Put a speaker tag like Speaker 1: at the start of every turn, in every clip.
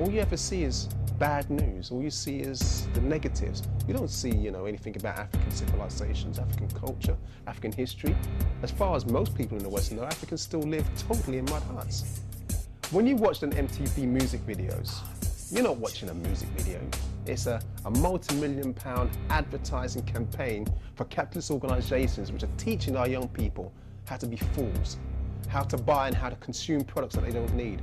Speaker 1: all you ever see is bad news. All you see is the negatives. You don't see, anything about African civilizations, African culture, African history. As far as most people in the West know, Africans still live totally in mud huts. When you watch an MTV music videos, you're not watching a music video. It's a multi-million-pound advertising campaign for capitalist organizations which are teaching our young people how to be fools, how to buy and how to consume products that they don't need.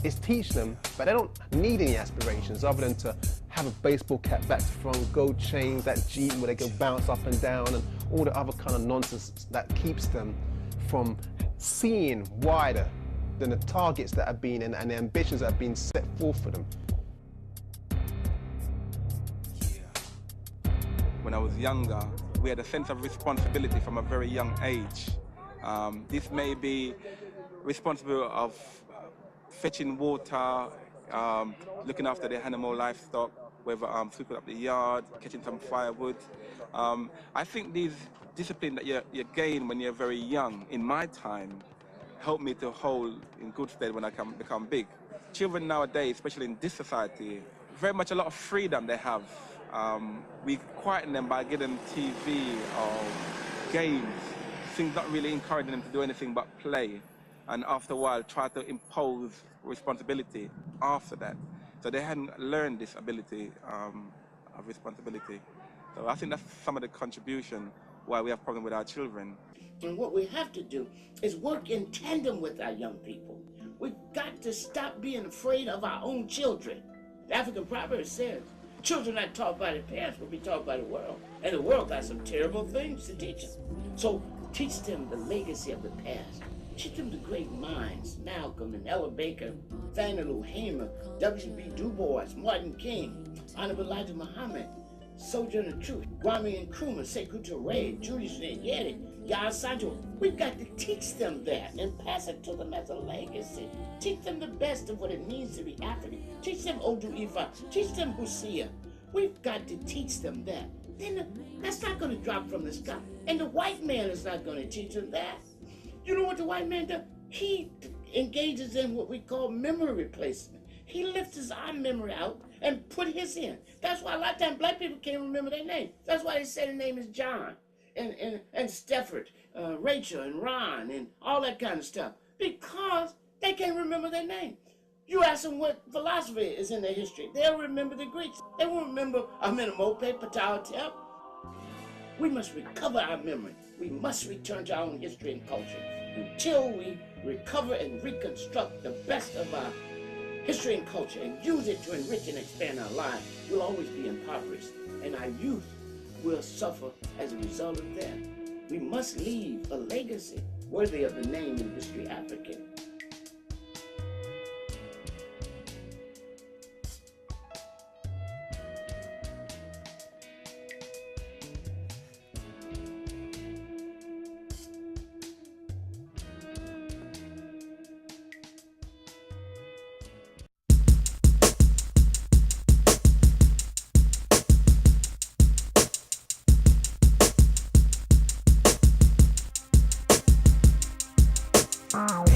Speaker 1: It's teaching them, but they don't need any aspirations other than to have a baseball cap back to front, gold chains, that Jeep where they go bounce up and down, and all the other kind of nonsense that keeps them from seeing wider than the targets that have been and the ambitions that have been set forth for them.
Speaker 2: When I was younger, we had a sense of responsibility from a very young age. This may be responsible of fetching water, looking after the animal livestock, whether sweeping up the yard, catching some firewood. I think these disciplines that you gain when you're very young, in my time, helped me to hold in good stead when I become big. Children nowadays, especially in this society, very much a lot of freedom they have. We quieten them by giving them TV or games, things not really encouraging them to do anything but play, and after a while try to impose responsibility after that. So they hadn't learned this ability of responsibility. So I think that's some of the contribution why we have problems with our children.
Speaker 3: And what we have to do is work in tandem with our young people. We've got to stop being afraid of our own children. The African proverb says, children not taught by their parents will be taught by the world. And the world got some terrible things to teach them. So teach them the legacy of the past. Teach them the great minds, Malcolm and Ella Baker, Fannie Hamer, W.B. Du Bois, Martin King, Honorable Elijah Muhammad, Sojourner Truth, Kwame Nkrumah, Sekou Touré, Julius Nyerere, Yaya Sancho. We've got to teach them that and pass it to them as a legacy. Teach them the best of what it means to be African. Teach them Odu Ifa. Teach them Busia. We've got to teach them that. Then that's not going to drop from the sky. And the white man is not going to teach them that. You know what the white man does? He engages in what we call memory replacement. He lifts our memory out and put his in. That's why a lot of times black people can't remember their name. That's why they say their name is John and Stafford, Rachel and Ron and all that kind of stuff. Because they can't remember their name. You ask them what philosophy is in their history. They'll remember the Greeks. They won't remember Amenemope, Ptahhotep. We must recover our memory. We must return to our own history and culture. Until we recover and reconstruct the best of our history and culture and use it to enrich and expand our lives, we'll always be impoverished. And our youth will suffer as a result of that. We must leave a legacy worthy of the name in history African.
Speaker 4: Wow.